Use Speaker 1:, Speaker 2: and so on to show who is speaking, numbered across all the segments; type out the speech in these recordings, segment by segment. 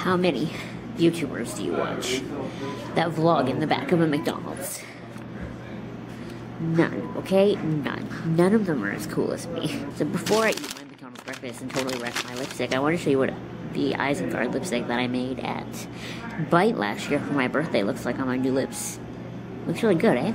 Speaker 1: How many YouTubers do you watch that vlog in the back of a McDonald's? None, okay? None. None of them are as cool as me. So before I eat my McDonald's breakfast and totally wreck my lipstick, I want to show you what the Isengard lipstick that I made at Bite last year for my birthday looks like on my new lips. Looks really good, eh?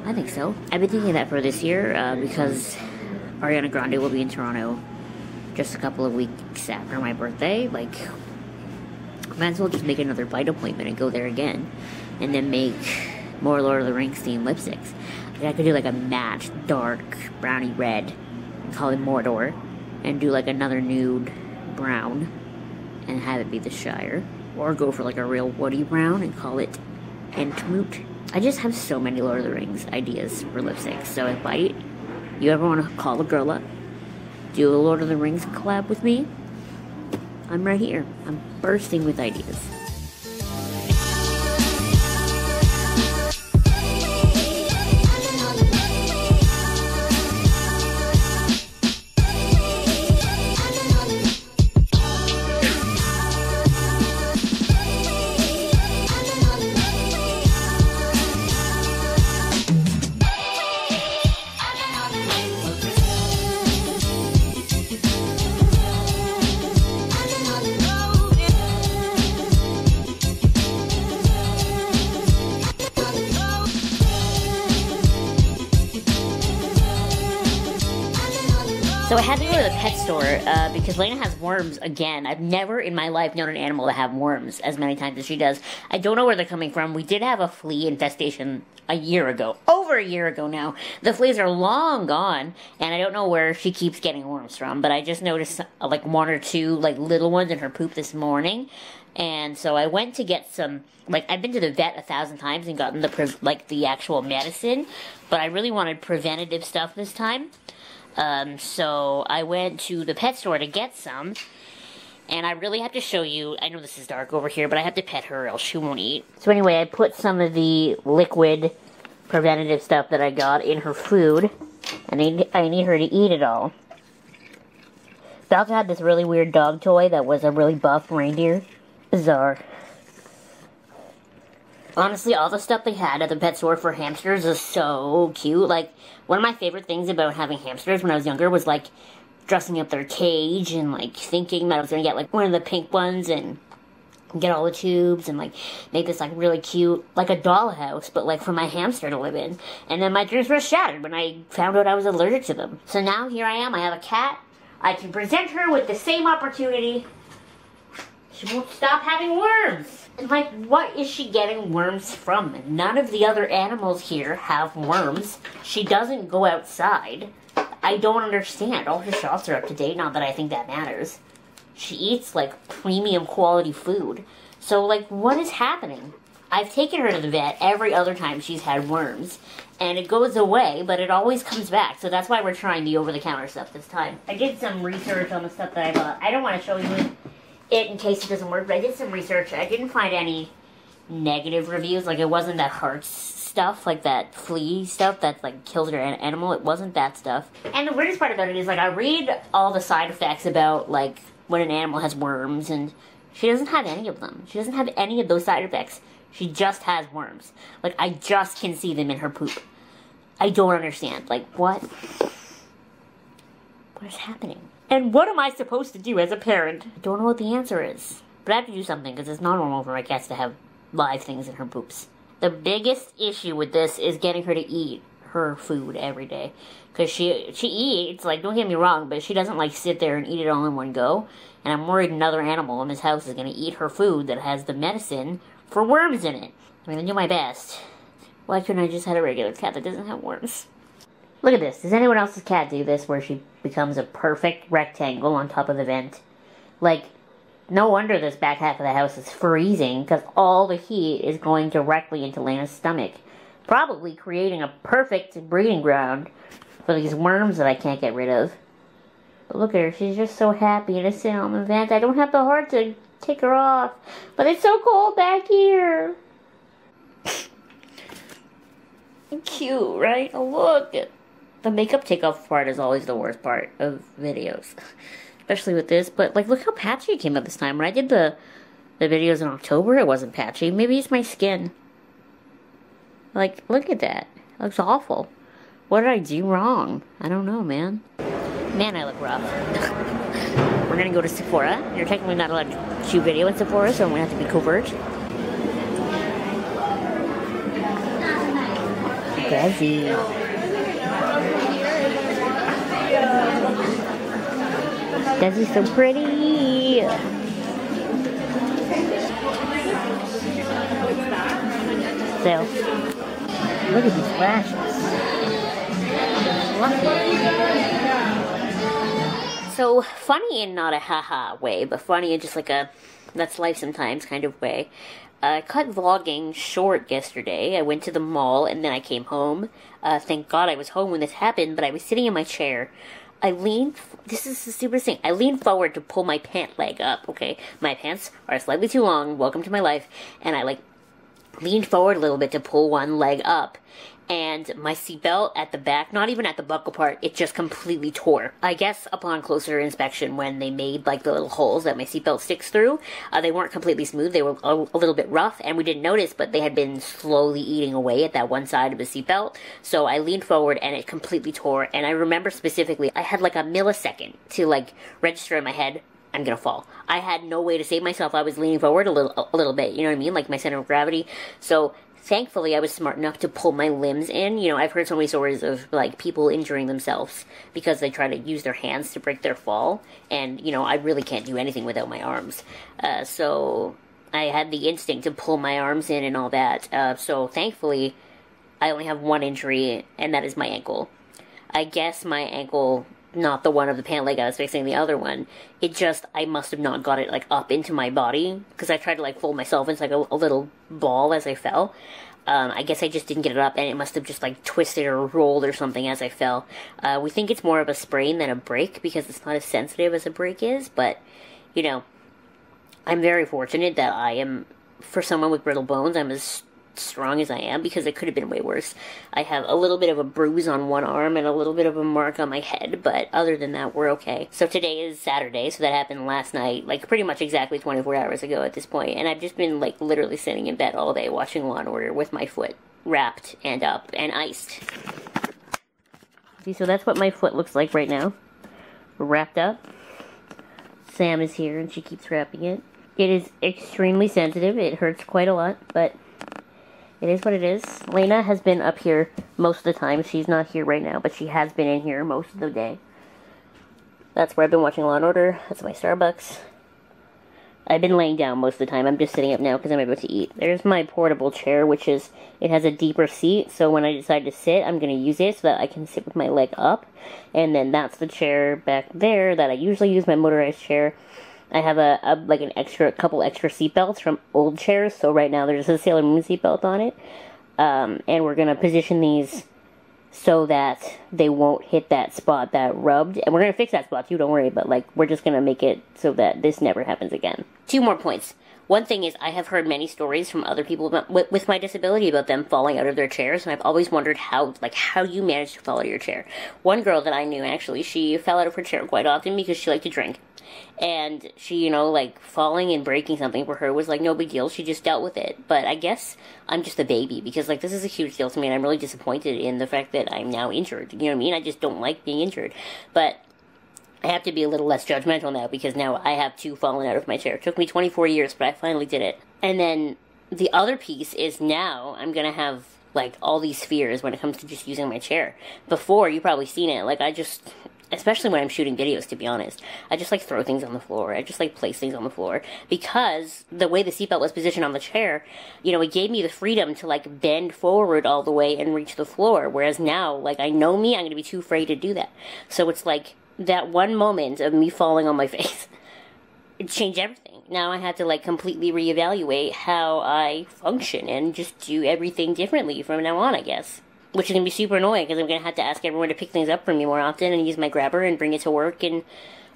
Speaker 1: I think so. I've been thinking that for this year because Ariana Grande will be in Toronto just a couple of weeks after my birthday. Like, might as well just make another Bite appointment and go there again. And then make more Lord of the Rings themed lipsticks. Like, I could do like a matte, dark, browny red and call it Mordor. And do like another nude brown and have it be the Shire. Or go for like a real woody brown and call it Entmoot. I just have so many Lord of the Rings ideas for lipsticks. So at Bite, you ever want to call a girl up, do a Lord of the Rings collab with me? I'm right here. I'm bursting with ideas. So I had to go to the pet store because Lena has worms again. I've never in my life known an animal to have worms as many times as she does. I don't know where they're coming from. We did have a flea infestation a year ago. Over a year ago now. The fleas are long gone, and I don't know where she keeps getting worms from, but I just noticed like one or two like little ones in her poop this morning. And so I went to get some, like, I've been to the vet 1,000 times and gotten the actual medicine, but I really wanted preventative stuff this time. So I went to the pet store to get some, and I really have to show you, I know this is dark over here, but I have to pet her or else she won't eat. So anyway, I put some of the liquid preventative stuff that I got in her food, and I need her to eat it all. They also had this really weird dog toy that was a really buff reindeer. Bizarre. Honestly, all the stuff they had at the pet store for hamsters is so cute. Like, one of my favorite things about having hamsters when I was younger was, like, dressing up their cage and, like, thinking that I was going to get, like, one of the pink ones and get all the tubes and, like, make this, like, really cute, like a dollhouse, but, like, for my hamster to live in. And then my dreams were shattered when I found out I was allergic to them. So now here I am. I have a cat. I can present her with the same opportunity. She won't stop having worms. And, like, what is she getting worms from? None of the other animals here have worms. She doesn't go outside. I don't understand. All her shots are up to date, not that I think that matters. She eats, like, premium quality food. So, like, what is happening? I've taken her to the vet every other time she's had worms. And it goes away, but it always comes back. So that's why we're trying the over-the-counter stuff this time. I did some research on the stuff that I bought. I don't want to show you it in case it doesn't work, but I did some research. I didn't find any negative reviews. Like, it wasn't that heart stuff, like that flea stuff that, like, kills your animal. It wasn't that stuff. And the weirdest part about it is, like, I read all the side effects about, like, when an animal has worms, and she doesn't have any of them. She doesn't have any of those side effects. She just has worms. Like, I just can see them in her poop. I don't understand. Like, what? What is happening? And what am I supposed to do as a parent? I don't know what the answer is. But I have to do something, because it's not normal for my cats to have live things in her poops. The biggest issue with this is getting her to eat her food every day. Because she eats, like, don't get me wrong, but she doesn't, like, sit there and eat it all in one go. And I'm worried another animal in this house is going to eat her food that has the medicine for worms in it. I mean, I do my best. Why couldn't I just have a regular cat that doesn't have worms? Look at this. Does anyone else's cat do this where she becomes a perfect rectangle on top of the vent? Like, no wonder this back half of the house is freezing, because all the heat is going directly into Lena's stomach. Probably creating a perfect breeding ground for these worms that I can't get rid of. But look at her. She's just so happy to sit on the vent. I don't have the heart to take her off. But it's so cold back here. Cute, right? Oh, look. The makeup takeoff part is always the worst part of videos. Especially with this. But, like, look how patchy it came out this time. When I did the The videos in October, it wasn't patchy. Maybe it's my skin. Like, look at that. It looks awful. What did I do wrong? I don't know, man. Man, I look rough. We're gonna go to Sephora. You're technically not allowed to shoot video in Sephora, so I'm gonna have to be covert. Desi. Desi's so pretty. So, look at these lashes. So, funny in not a haha way, but funny in just like a that's life sometimes kind of way. I cut vlogging short yesterday. I went to the mall and then I came home. Thank God I was home when this happened, but I was sitting in my chair. This is the stupidest thing. I leaned forward to pull my pant leg up, okay? My pants are slightly too long, welcome to my life, and I leaned forward a little bit to pull one leg up, and my seatbelt at the back, not even at the buckle part, it just completely tore. I guess upon closer inspection, when they made like the little holes that my seatbelt sticks through, they weren't completely smooth, they were a little bit rough, and we didn't notice, but they had been slowly eating away at that one side of the seatbelt, so I leaned forward and it completely tore, and I remember specifically, I had like a millisecond to like register in my head, I'm gonna fall. I had no way to save myself. I was leaning forward a little bit, you know what I mean? Like my center of gravity. So thankfully I was smart enough to pull my limbs in. You know, I've heard so many stories of like people injuring themselves because they try to use their hands to break their fall. And, you know, I really can't do anything without my arms. So I had the instinct to pull my arms in and all that. So thankfully I only have one injury, and that is my ankle. I guess my ankle, not the one of the pant leg I was fixing, the other one, I must have not got it, like, up into my body, because I tried to, like, fold myself into, like, a little ball as I fell. I guess I just didn't get it up, and it must have just, like, twisted or rolled or something as I fell. We think it's more of a sprain than a break, because it's not as sensitive as a break is, but, you know, I'm very fortunate that I am, for someone with brittle bones, I'm as strong as I am, because it could have been way worse. I have a little bit of a bruise on one arm and a little bit of a mark on my head, but other than that, we're okay. So today is Saturday, so that happened last night, like pretty much exactly 24 hours ago at this point, and I've just been like literally sitting in bed all day watching Law & Order with my foot wrapped and up and iced. See, so that's what my foot looks like right now. Wrapped up. Sam is here and she keeps wrapping it. It is extremely sensitive. It hurts quite a lot, but it is what it is. Lena has been up here most of the time. She's not here right now, but she has been in here most of the day. That's where I've been watching Law & Order. That's my Starbucks. I've been laying down most of the time. I'm just sitting up now because I'm about to eat. There's my portable chair, which is, it has a deeper seat, so when I decide to sit, I'm going to use it so that I can sit with my leg up. And then that's the chair back there that I usually use, my motorized chair. I have a couple extra seatbelts from old chairs, so right now there's a Sailor Moon seatbelt on it. And we're going to position these so that they won't hit that spot that rubbed. And we're going to fix that spot too, don't worry, but like, we're just going to make it so that this never happens again. 2 more points. One thing is, I have heard many stories from other people with my disability about them falling out of their chairs, and I've always wondered how you manage to fall out of your chair. One girl that I knew, actually, she fell out of her chair quite often because she liked to drink. And she, you know, like, falling and breaking something for her was, like, no big deal. She just dealt with it. But I guess I'm just a baby, because, like, this is a huge deal to me, and I'm really disappointed in the fact that I'm now injured. You know what I mean? I just don't like being injured. But I have to be a little less judgmental now, because now I have 2 fallen out of my chair. It took me 24 years, but I finally did it. And then the other piece is now I'm going to have, like, all these fears when it comes to just using my chair. Before, you've probably seen it, like, I just, especially when I'm shooting videos, to be honest, I just, like, throw things on the floor. I just, like, place things on the floor. Because the way the seatbelt was positioned on the chair, you know, it gave me the freedom to, like, bend forward all the way and reach the floor. Whereas now, like, I know me, I'm going to be too afraid to do that. So it's like, that one moment of me falling on my face, it changed everything. Now I have to, like, completely reevaluate how I function and just do everything differently from now on, I guess. Which is going to be super annoying, because I'm going to have to ask everyone to pick things up for me more often and use my grabber and bring it to work and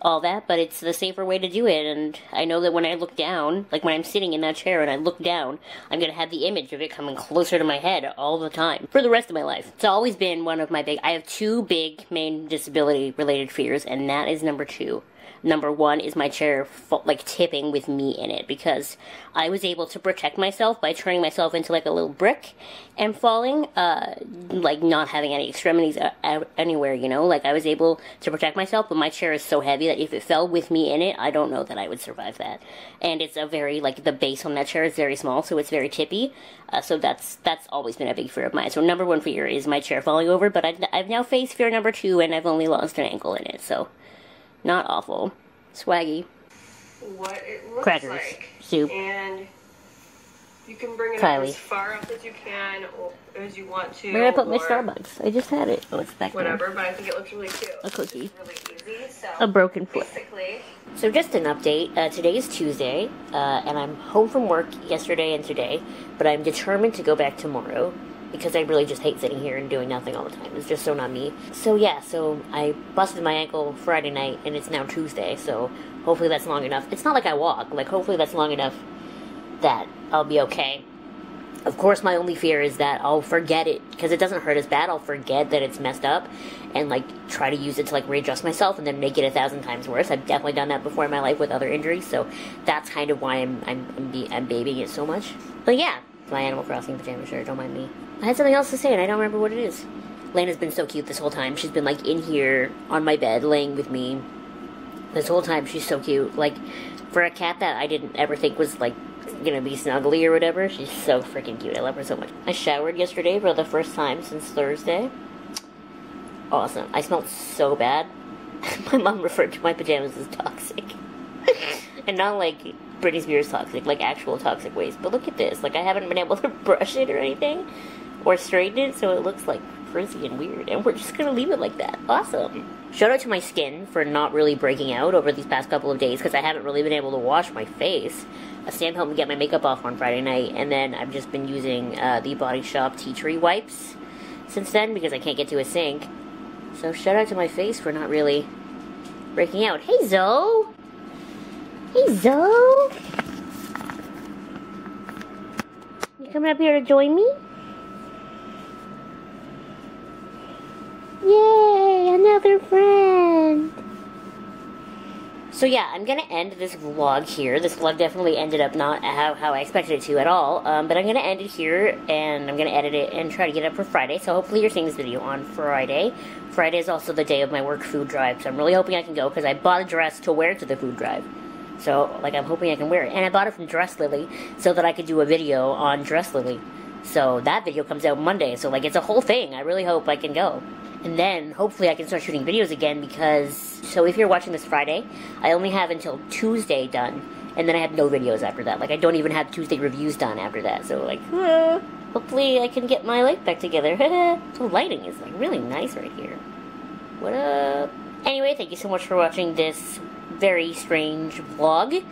Speaker 1: all that, but it's the safer way to do it, and I know that when I look down, like when I'm sitting in that chair and I look down, I'm going to have the image of it coming closer to my head all the time, for the rest of my life. It's always been one of my I have 2 big main disability-related fears, and that is number 2. Number one is my chair like tipping with me in it, because I was able to protect myself by turning myself into like a little brick and falling, like not having any extremities anywhere, you know, like I was able to protect myself, but my chair is so heavy that if it fell with me in it, I don't know that I would survive that. And it's a very, like, the base on that chair is very small, so it's very tippy, so that's always been a big fear of mine. So number one fear is my chair falling over, but I've now faced fear number two, and I've only lost an ankle in it, so not awful. Swaggy.
Speaker 2: What it looks
Speaker 1: Crackers.
Speaker 2: like.
Speaker 1: Soup.
Speaker 2: And you can bring it
Speaker 1: Kylie.
Speaker 2: up as far up as you can, or as you want to.
Speaker 1: Where did I put my Starbucks? I just had it. Oh, it's back
Speaker 2: whatever,
Speaker 1: there.
Speaker 2: but I think it looks really cute.
Speaker 1: A cookie.
Speaker 2: It's really easy, so
Speaker 1: A broken foot.
Speaker 2: basically.
Speaker 1: So just an update, today is Tuesday, and I'm home from work yesterday and today, but I'm determined to go back tomorrow, because I really just hate sitting here and doing nothing all the time. It's just so not me. So yeah, so I busted my ankle Friday night, and it's now Tuesday, so hopefully that's long enough. It's not like I walk, like hopefully that's long enough that I'll be okay. Of course, my only fear is that I'll forget it, because it doesn't hurt as bad. I'll forget that it's messed up, and like try to use it to like readjust myself, and then make it 1,000 times worse. I've definitely done that before in my life with other injuries, so that's kind of why I'm babying it so much. But yeah, my Animal Crossing pajama shirt. Don't mind me. I had something else to say, and I don't remember what it is. Lena's been so cute this whole time. She's been like in here on my bed, laying with me this whole time. She's so cute. Like for a cat that I didn't ever think was like gonna be snuggly or whatever, she's so freaking cute. I love her so much. I showered yesterday for the first time since Thursday. Awesome. I smelled so bad. My mom referred to my pajamas as toxic. And not like Britney Spears toxic, like actual toxic waste. But look at this. Like I haven't been able to brush it or anything, or straighten it, so it looks like frizzy and weird. And we're just gonna leave it like that. Awesome. Shout out to my skin for not really breaking out over these past couple of days, because I haven't really been able to wash my face. Sam helped me get my makeup off on Friday night, and then I've just been using the Body Shop Tea Tree wipes since then, because I can't get to a sink. So shout out to my face for not really breaking out. Hey, Zoe! Hey, Zoe! You coming up here to join me? Yay! Another friend! So yeah, I'm gonna end this vlog here. This vlog definitely ended up not how I expected it to at all. But I'm gonna end it here, and I'm gonna edit it and try to get it up for Friday. So hopefully you're seeing this video on Friday. Friday is also the day of my work food drive, so I'm really hoping I can go, because I bought a dress to wear to the food drive. So, like, I'm hoping I can wear it. And I bought it from Dress Lily so that I could do a video on Dress Lily. So that video comes out Monday, so like it's a whole thing. I really hope I can go. And then, hopefully I can start shooting videos again, because, so if you're watching this Friday, I only have until Tuesday done, and then I have no videos after that. Like, I don't even have Tuesday reviews done after that, so like, hopefully I can get my life back together. The lighting is like really nice right here. What up? Anyway, thank you so much for watching this very strange vlog.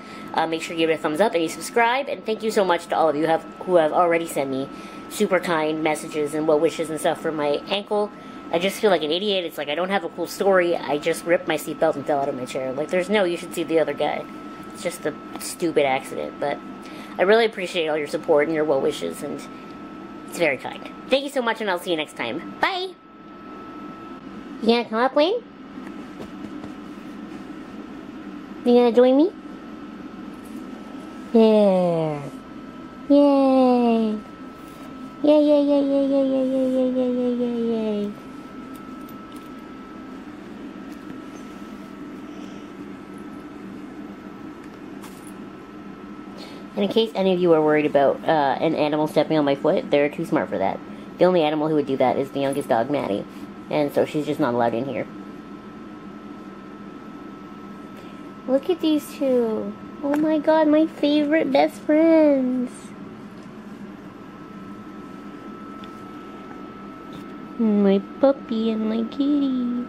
Speaker 1: Make sure you give it a thumbs up and you subscribe, and thank you so much to all of you who have already sent me super kind messages and well wishes and stuff for my ankle. I just feel like an idiot. It's like I don't have a cool story. I just ripped my seatbelt and fell out of my chair. Like, there's no, you should see the other guy. It's just a stupid accident. But I really appreciate all your support and your well wishes, and it's very kind. Thank you so much, and I'll see you next time. Bye! You gonna come up, Wayne? You gonna join me? Yeah. Yay! Yay, yay, yay, yay, yay, yay, yay, yay, yay, yay, yay, yay. And in case any of you are worried about an animal stepping on my foot, they're too smart for that. The only animal who would do that is the youngest dog, Maddie. And so she's just not allowed in here. Look at these two. Oh my god, my favorite best friends. My puppy and my kitty.